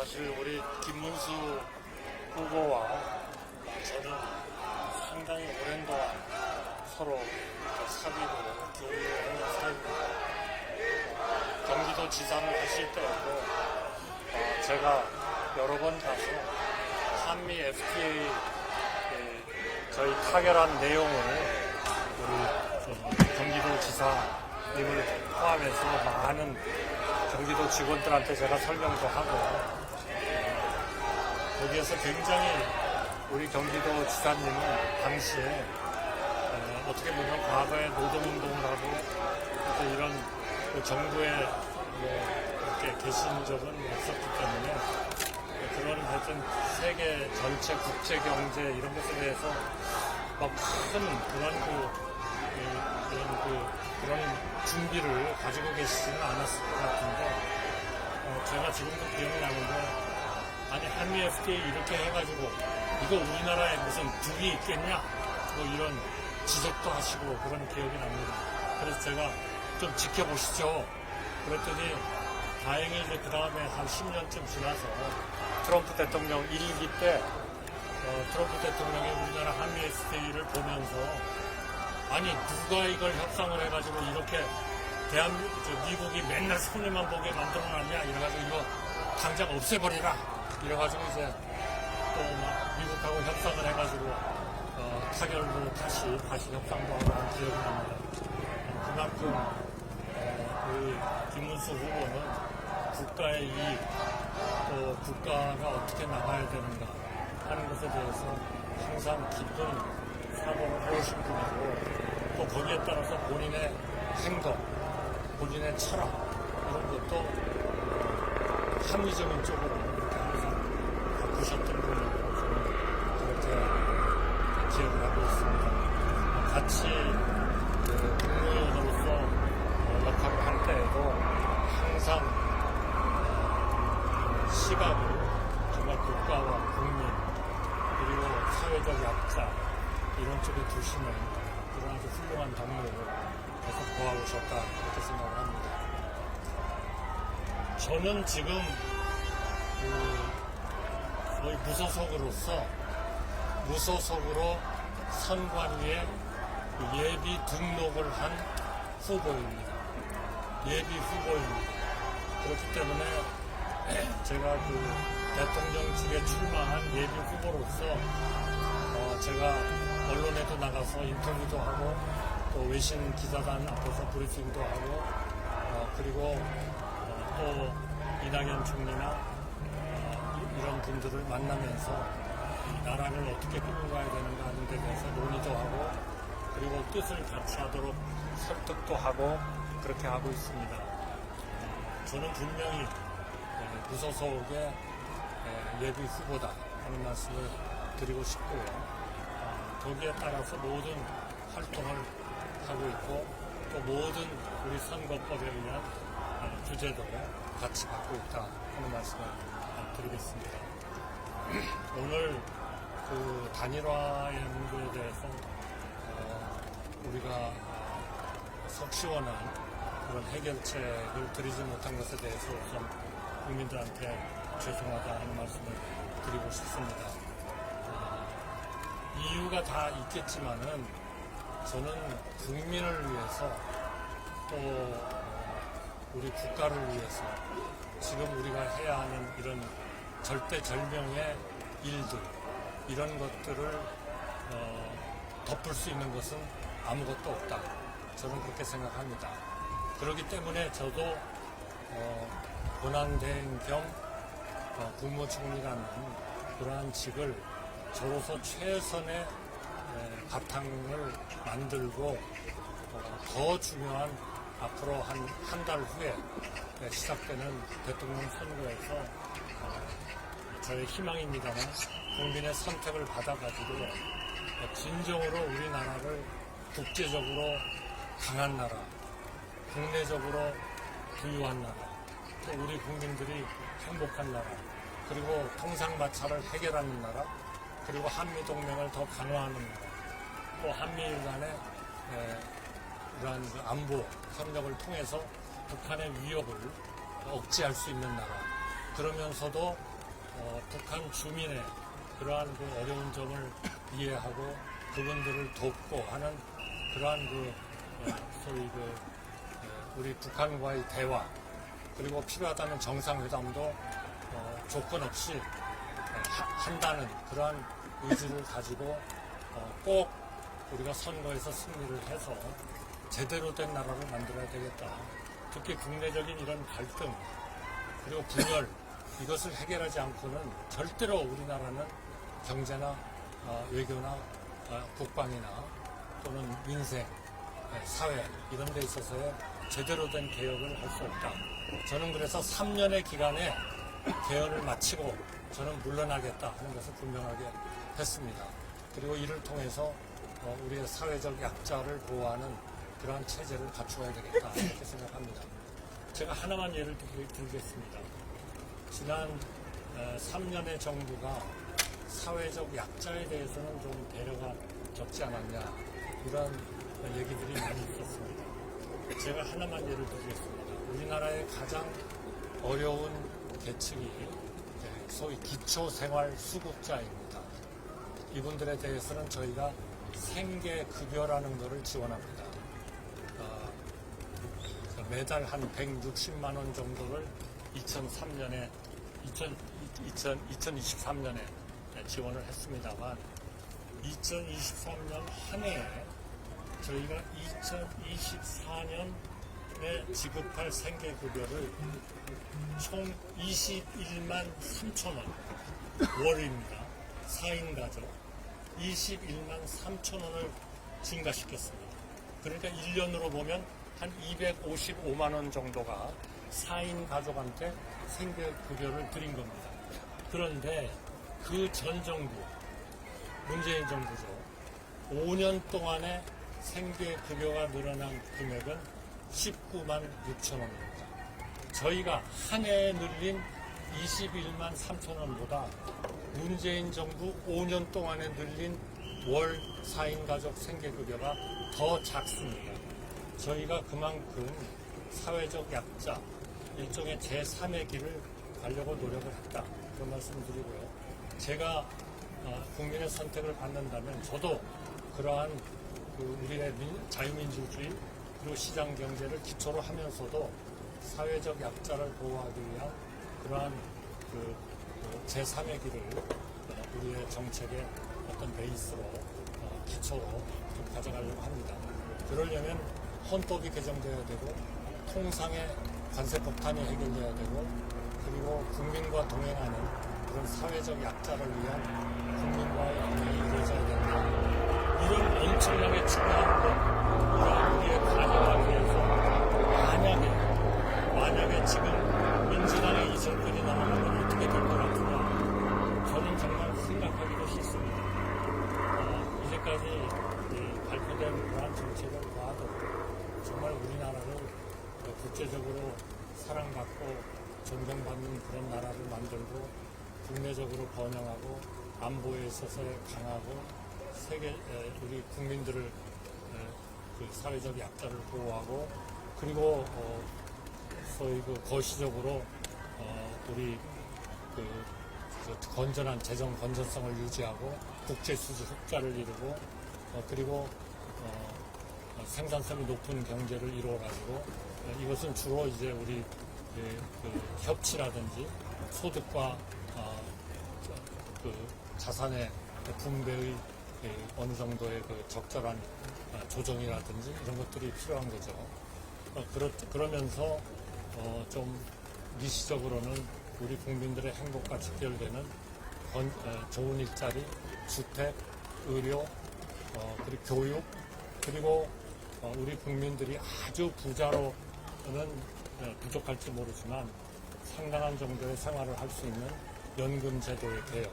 사실 우리 김문수 후보와 저는 상당히 오랜 동안 서로 사귀고 교류하는 사이입니다. 경기도 지사를 하실 때에도 제가 여러 번 가서 한미 FTA 저희 타결한 내용을 우리 경기도 지사님을 포함해서 많은 경기도 직원들한테 제가 설명도 하고 거기에서 굉장히 우리 경기도 지사님은 당시에 어떻게 보면 과거에 노동운동을 하고 또 이런 정부에 이렇게 계신 적은 없었기 때문에 그런 하여튼 세계 전체 국제 경제 이런 것에 대해서 막 큰 그런 준비를 가지고 계시지는 않았을 것 같은데 제가 지금도 기억이 나는데 아니 한미 FTA 이렇게 해가지고 이거 우리나라에 무슨 득이 있겠냐 뭐 이런 지적도 하시고 그런 기억이 납니다. 그래서 제가 좀 지켜보시죠 그랬더니 다행히 이제 그 다음에 한 10년쯤 지나서 트럼프 대통령 1기 때 트럼프 대통령이 우리나라 한미 FTA를 보면서 아니 누가 이걸 협상을 해가지고 이렇게 미국이 맨날 손해만 보게 만들어놨냐 이래가지고 이거 당장 없애버리라 이래가지고 이제 또 막 미국하고 협상을 해가지고 타결로 다시 협상도 하고 한 기억이 납니다. 그만큼 우리 김문수 후보는 국가의 이익 또 국가가 어떻게 나가야 되는가 하는 것에 대해서 항상 깊은 사고를 해오신 분이고 또 거기에 따라서 본인의 행동, 본인의 철학 이런 것도 합리적인 쪽으로 이렇게 항상 바꾸셨던 분이고 저는 그렇게 기억을 하고 있습니다. 같이 국무위원으로서 역할을 할 때에도 항상 시각을 정말 국가와 국민 그리고 사회적 약자 이런 쪽에 두시는 그런 아주 훌륭한 동료를 계속 보아오셨다 이렇게 생각을 합니다. 저는 지금 거의 무소속으로 선관위에 예비 등록을 한 후보입니다. 예비 후보입니다. 그렇기 때문에 제가 대통령직에 출마한 예비 후보로서 제가 언론에도 나가서 인터뷰도 하고 또 외신 기자단 앞에서 브리핑도 하고 그리고 또 이낙연 총리나 이런 분들을 만나면서 이 나라를 어떻게 끌고 가야 되는가 하는 데 대해서 논의도 하고 그리고 뜻을 같이 하도록 설득도 하고 그렇게 하고 있습니다. 저는 분명히 무소속의 예비 후보다 하는 말씀을 드리고 싶고요. 거기에 따라서 모든 활동을 하고 있고 또 모든 우리 선거법에 의한 규제도를 같이 받고 있다 하는 말씀을 드리겠습니다. 오늘 단일화의 문제에 대해서 우리가 속 시원한 그런 해결책을 드리지 못한 것에 대해서 우선 국민들한테 죄송하다 하는 말씀을 드리고 싶습니다. 이유가 다 있겠지만은 저는 국민을 위해서 또 우리 국가를 위해서 지금 우리가 해야 하는 이런 절대절명의 일들 이런 것들을 덮을 수 있는 것은 아무것도 없다. 저는 그렇게 생각합니다. 그렇기 때문에 저도 권한대행 겸 국무총리라는 그러한 직을 저로서 최선의 바탕을 만들고 더 중요한 앞으로 한 달 후에 시작되는 대통령 선거에서 저의 희망입니다만 국민의 선택을 받아가지고 진정으로 우리나라를 국제적으로 강한 나라, 국내적으로 부유한 나라, 또 우리 국민들이 행복한 나라, 그리고 통상마찰을 해결하는 나라, 그리고 한미동맹을 더 강화하는 나라, 또 한미일 간의 이러한 안보 협력을 통해서 북한의 위협을 억제할 수 있는 나라, 그러면서도 북한 주민의 그러한 그 어려운 점을 이해하고 그분들을 돕고 하는 그러한 소위 우리 북한과의 대화, 그리고 필요하다면 정상회담도 조건 없이 한다는 그러한 의지를 가지고 꼭 우리가 선거에서 승리를 해서 제대로 된 나라를 만들어야 되겠다. 특히 국내적인 이런 갈등 그리고 분열, 이것을 해결하지 않고는 절대로 우리나라는 경제나 외교나 국방이나 또는 민생, 사회 이런 데 있어서의 제대로 된 개혁을 할 수 없다. 저는 그래서 3년의 기간에 개헌을 마치고 저는 물러나겠다 하는 것을 분명하게 했습니다. 그리고 이를 통해서 우리의 사회적 약자를 보호하는 그러한 체제를 갖추어야 되겠다 이렇게 생각합니다. 제가 하나만 예를 들겠습니다. 지난 3년의 정부가 사회적 약자에 대해서는 좀 배려가 적지 않았냐 이런 얘기들이 많이 있었습니다. 제가 하나만 예를 들겠습니다. 우리나라의 가장 어려운 계층이 소위 기초생활수급자입니다. 이분들에 대해서는 저희가 생계급여라는 것을 지원합니다. 매달 한 160만 원 정도를 2023년에 지원을 했습니다만 2023년 한 해에 저희가 2024년에 지급할 생계급여를 총 21만 3천 원 월입니다. 4인 가족 21만 3천 원을 증가시켰습니다. 그러니까 1년으로 보면 한 255만 원 정도가 4인 가족한테 생계급여를 드린 겁니다. 그런데 그 전 정부, 문재인 정부죠. 5년 동안에 생계급여가 늘어난 금액은 19만 6천 원입니다. 저희가 한 해에 늘린 21만 3천 원보다 문재인 정부 5년 동안에 늘린 월 4인 가족 생계급여가 더 작습니다. 저희가 그만큼 사회적 약자, 일종의 제3의 길을 가려고 노력을 했다. 그런 말씀을 드리고요. 제가 국민의 선택을 받는다면 저도 그러한 우리의 자유민주주의 그리고 시장 경제를 기초로 하면서도 사회적 약자를 보호하기 위한 그러한 제3의 길을 우리의 정책의 어떤 베이스로 기초로 좀 가져가려고 합니다. 그러려면 헌법이 개정되어야 되고 통상의 관세 폭탄이 해결돼야 되고 그리고 국민과 동행하는 그런 사회적 약자를 위한 국민과의 동행이 이루어져야 된다. 이런 엄청나게 중요한 것, 우리의 관여하기 위해서 만약에 지금 민주당의 이 정권이 나오면 어떻게 될 것 같으냐, 저는 정말 생각하기도 싫습니다. 이제까지 발표된 그러한 정책을 봐도 정말 우리나라를 국제적으로 사랑받고 존경받는 그런 나라를 만들고 국내적으로 번영하고 안보에 있어서의 강하고 우리 국민들을 사회적 약자를 보호하고 그리고 소위 거시적으로 우리 건전한 재정 건전성을 유지하고 국제 수주 흑자를 이루고 그리고 생산성이 높은 경제를 이루어가지고 이것은 주로 이제 우리 협치라든지 소득과 자산의 분배의 어느 정도의 적절한 조정이라든지 이런 것들이 필요한 거죠. 그러면서 좀 미시적으로는 우리 국민들의 행복과 직결되는 좋은 일자리, 주택, 의료, 그리고 교육, 그리고 우리 국민들이 아주 부자로는 부족할지 모르지만 상당한 정도의 생활을 할 수 있는 연금 제도의 개혁,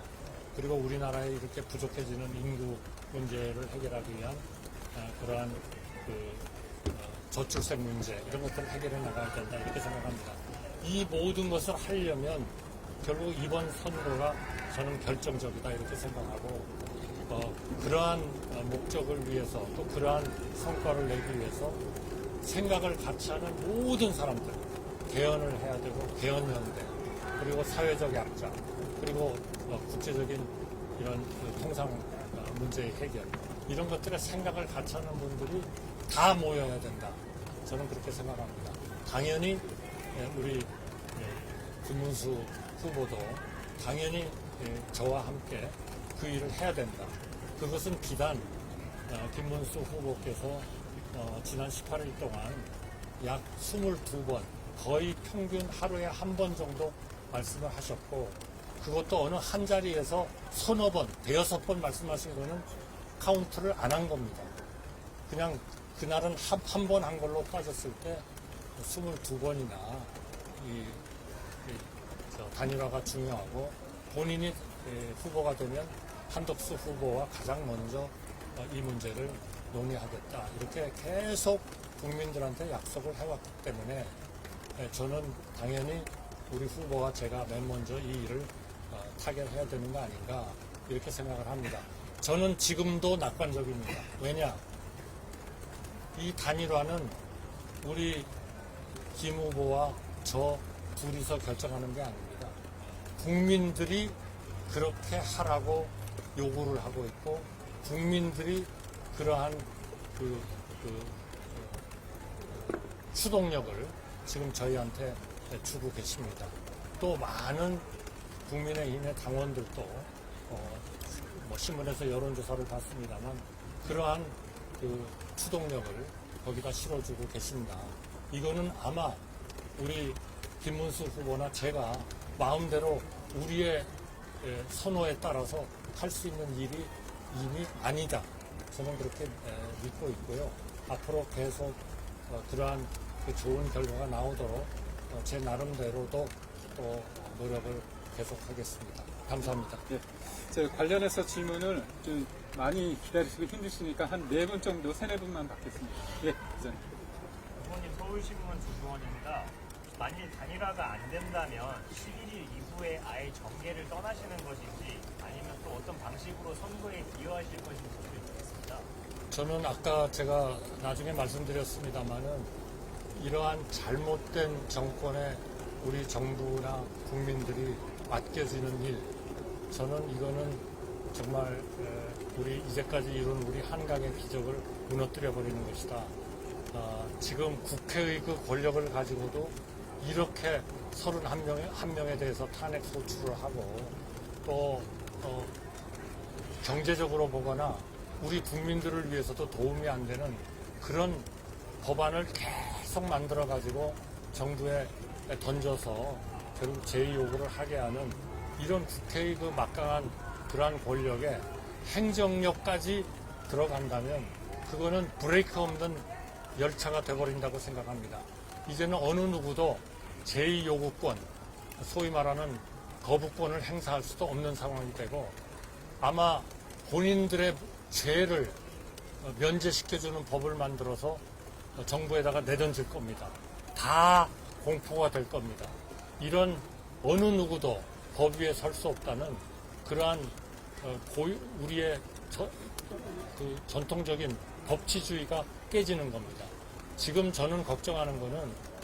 그리고 우리나라에 이렇게 부족해지는 인구 문제를 해결하기 위한 그러한 저출생 문제 이런 것들을 해결해 나가야 된다 이렇게 생각합니다. 이 모든 것을 하려면 결국 이번 선거가 저는 결정적이다 이렇게 생각하고 그러한 목적을 위해서 또 그러한 성과를 내기 위해서 생각을 같이 하는 모든 사람들 개헌을 해야 되고 개헌연대 그리고 사회적 약자, 그리고 국제적인 이런 그 통상 문제의 해결, 이런 것들의 생각을 같이 하는 분들이 다 모여야 된다. 저는 그렇게 생각합니다. 당연히 우리 김문수 후보도 당연히 저와 함께 그 일을 해야 된다. 그것은 비단 김문수 후보께서 지난 18일 동안 약 22번, 거의 평균 하루에 한 번 정도 말씀을 하셨고, 그것도 어느 한 자리에서 서너 번, 대여섯 번 말씀하신 거는 카운트를 안 한 겁니다. 그냥 그날은 한 번 한 걸로 빠졌을 때 22번이나 단일화가 중요하고, 본인이 후보가 되면 한덕수 후보와 가장 먼저 이 문제를 논의하겠다. 이렇게 계속 국민들한테 약속을 해왔기 때문에 저는 당연히 우리 후보와 제가 맨 먼저 이 일을 타결해야 되는 거 아닌가 이렇게 생각을 합니다. 저는 지금도 낙관적입니다. 왜냐? 이 단일화는 우리 김 후보와 저 둘이서 결정하는 게 아닙니다. 국민들이 그렇게 하라고 요구를 하고 있고, 국민들이 그러한 추동력을 지금 저희한테 주고 계십니다. 또 많은 국민의힘의 당원들도 뭐 신문에서 여론조사를 봤습니다만 그러한 그 추동력을 거기다 실어주고 계신다. 이거는 아마 우리 김문수 후보나 제가 마음대로 우리의 선호에 따라서 할 수 있는 일이 이미 아니다. 저는 그렇게 믿고 있고요. 앞으로 계속 그러한 그 좋은 결과가 나오도록 제 나름대로도 또 노력을 계속하겠습니다. 감사합니다. 예. 저 관련해서 질문을 좀 많이 기다리시고 힘드시니까 한 4분 정도, 3-4분만 받겠습니다. 예, 기자님. 의원님, 서울신문 조주원입니다. 만일 단일화가 안 된다면 11일 이후에 아예 정계를 떠나시는 것인지 아니면 또 어떤 방식으로 선거에 기여하실 것인지 드리겠습니다. 저는 아까 제가 나중에 말씀드렸습니다마는 이러한 잘못된 정권에 우리 정부나 국민들이 맡겨지는 일, 저는 이거는 정말 우리 이제까지 이룬 우리 한강의 기적을 무너뜨려 버리는 것이다. 지금 국회의 그 권력을 가지고도 이렇게 31명에 대해서 탄핵 소추를 하고, 또 경제적으로 보거나 우리 국민들을 위해서도 도움이 안 되는 그런 법안을 계속 만들어 가지고 정부에 던져서 결국 제2요구를 하게 하는 이런 국회의 그 막강한 그러한 권력에 행정력까지 들어간다면 그거는 브레이크 없는 열차가 돼버린다고 생각합니다. 이제는 어느 누구도 제2요구권, 소위 말하는 거부권을 행사할 수도 없는 상황이 되고, 아마 본인들의 죄를 면제시켜주는 법을 만들어서 정부에다가 내던질 겁니다. 다 공포가 될 겁니다. 이런 어느 누구도 법 위에 설 수 없다는 그러한 우리의 그 전통적인 법치주의가 깨지는 겁니다. 지금 저는 걱정하는 거는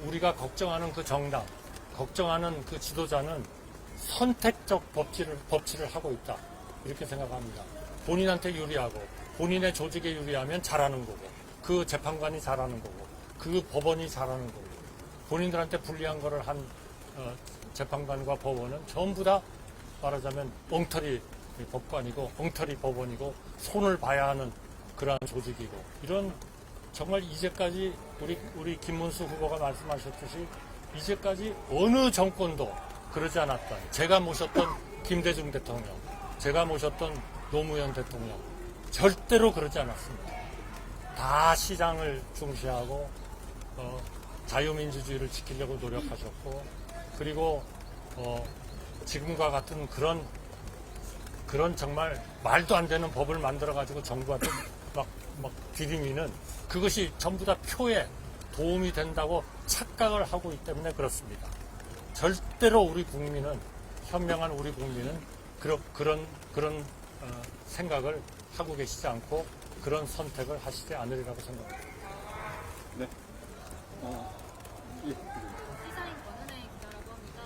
우리가 걱정하는 그 정당, 걱정하는 그 지도자는 선택적 법치를 하고 있다. 이렇게 생각합니다. 본인한테 유리하고 본인의 조직에 유리하면 잘하는 거고, 그 재판관이 잘하는 거고, 그 법원이 잘하는 거고, 본인들한테 불리한 거를 한 재판관과 법원은 전부 다 말하자면 엉터리 법관이고 엉터리 법원이고 손을 봐야 하는 그러한 조직이고, 이런 정말 이제까지 우리 김문수 후보가 말씀하셨듯이 이제까지 어느 정권도 그러지 않았다. 제가 모셨던 김대중 대통령, 제가 모셨던 노무현 대통령 절대로 그러지 않았습니다. 다 시장을 중시하고 자유민주주의를 지키려고 노력하셨고, 그리고 지금과 같은 그런 정말 말도 안 되는 법을 만들어가지고 정부한테 막 디디미는 그것이 전부 다 표에 도움이 된다고 착각을 하고 있기 때문에 그렇습니다. 절대로 우리 국민은, 현명한 우리 국민은 그런 생각을 하고 계시지 않고 그런 선택을 하시지 않으리라고 생각합니다. 네. 예. 시사인 권은혜 기자라고 합니다.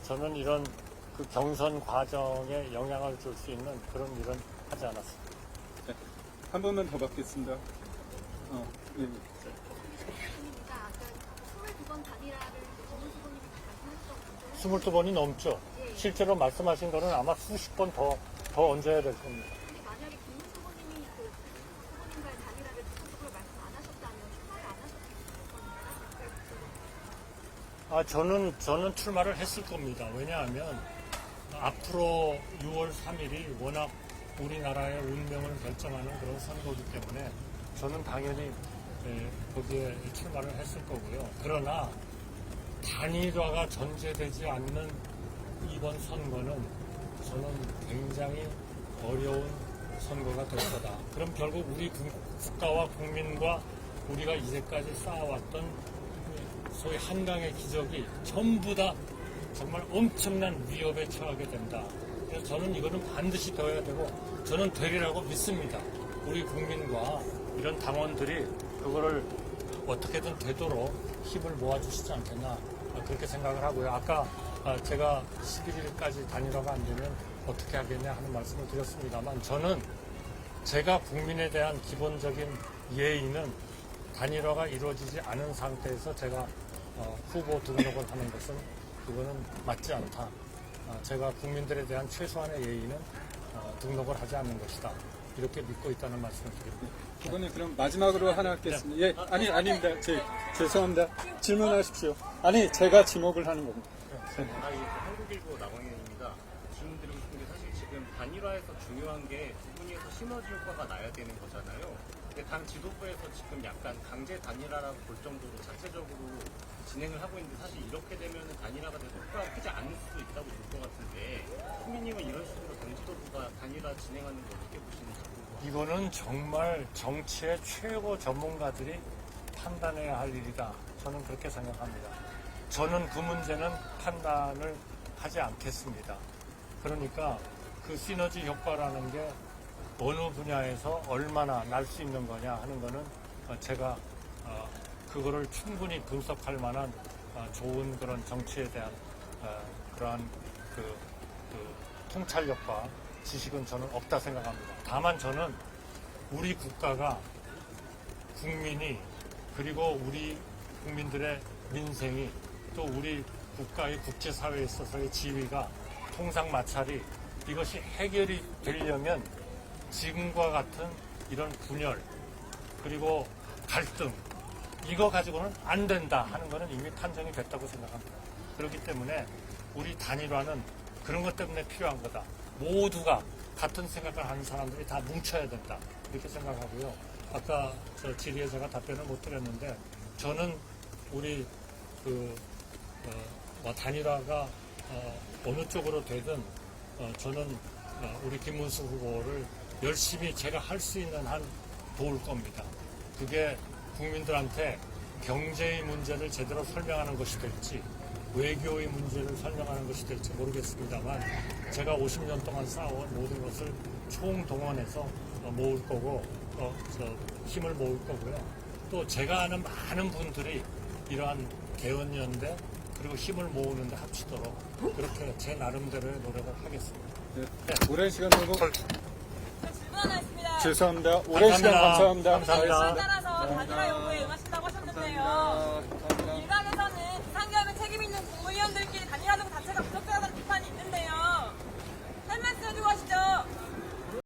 저는 이런 그 경선 과정에 영향을 줄 수 있는 그런 일은 하지 않았습니다. 한 번만 더 받겠습니다. 네. 교수님이가 아까 22번 단일화를 정문수 후보님이 말씀하셨던 22번이 넘죠. 실제로 말씀하신 거는 아마 수십 번 더 얹어야 될 겁니다. 근데 만약에 김문수 후보님이 그 후보님과의 단일화를 구체적으로 말씀 안 하셨다면 출마를 안 하셨을 겁니까? 저는 출마를 했을 겁니다. 왜냐하면 앞으로 6월 3일이 워낙 우리나라의 운명을 결정하는 그런 선거이기 때문에 저는 당연히 거기에 출마를 했을 거고요. 그러나 단일화가 전제되지 않는 이번 선거는 저는 굉장히 어려운 선거가 될 거다. 그럼 결국 우리 국가와 국민과 우리가 이제까지 쌓아왔던 소위 한강의 기적이 전부 다 정말 엄청난 위협에 처하게 된다. 그래서 저는 이거는 반드시 되어야 되고 저는 되리라고 믿습니다. 우리 국민과 이런 당원들이 그거를 어떻게든 되도록 힘을 모아주시지 않겠나 그렇게 생각을 하고요. 아까 제가 11일까지 단일화가 안 되면 어떻게 하겠냐 하는 말씀을 드렸습니다만 저는 제가 국민에 대한 기본적인 예의는 단일화가 이루어지지 않은 상태에서 제가 후보 등록을 하는 것은 그거는 맞지 않다. 제가 국민들에 대한 최소한의 예의는 등록을 하지 않는 것이다. 이렇게 믿고 있다는 말씀을 드립니다. 후보님 그럼 마지막으로 하나 하겠습니다. 예, 아닙니다. 죄송합니다. 질문하십시오. 아니, 제가 지목을 하는 겁니다. 한국일보 나광현입니다. 질문드리고 싶은 게 사실 지금 단일화에서 중요한 게 두 분이서 시너지 효과가 나야 되는 거잖아요. 근데 당 지도부에서 지금 약간 강제 단일화라고 볼 정도로 자체적으로 진행을 하고 있는데 사실 이렇게 되면 단일화가 돼서 효과가 크지 않을 수도 있다고 볼 것 같은데 후미님은 이런 식으로 당 지도부가 단일화 진행하는 거 어떻게 보시는지 궁금합니다. 이거는 정말 정치의 최고 전문가들이 판단해야 할 일이다. 저는 그렇게 생각합니다. 저는 그 문제는 판단을 하지 않겠습니다. 그러니까 그 시너지 효과라는 게 어느 분야에서 얼마나 날 수 있는 거냐 하는 거는 제가 그거를 충분히 분석할 만한 좋은 그런 정치에 대한 그러한 그 통찰력과 지식은 저는 없다 생각합니다. 다만 저는 우리 국가가 국민이 그리고 우리 국민들의 민생이 또 우리 국가의 국제사회에 있어서의 지위가 통상마찰이 이것이 해결이 되려면 지금과 같은 이런 분열 그리고 갈등 이거 가지고는 안 된다 하는 것은 이미 판정이 됐다고 생각합니다. 그렇기 때문에 우리 단일화는 그런 것 때문에 필요한 거다. 모두가 같은 생각을 하는 사람들이 다 뭉쳐야 된다. 이렇게 생각하고요. 아까 저 질의에 제가 답변을 못 드렸는데 저는 우리 단일화가 어느 쪽으로 되든 저는 우리 김문수 후보를 열심히 제가 할 수 있는 한 도울 겁니다. 그게 국민들한테 경제의 문제를 제대로 설명하는 것이 될지 외교의 문제를 설명하는 것이 될지 모르겠습니다만 제가 50년 동안 쌓아온 모든 것을 총동원해서 모을 거고 힘을 모을 거고요. 또 제가 아는 많은 분들이 이러한 개헌연대 그리고 힘을 모으는 데 합치도록 그렇게 제 나름대로의 노력을 하겠습니다. 네. 오랜 시간 동안 질문 하나 있습니다. 죄송합니다. 오랜 시간 감사합니다. 감사합니다. 따라서 단일화 요구에 응하신다고 하셨는데요. 감사합니다.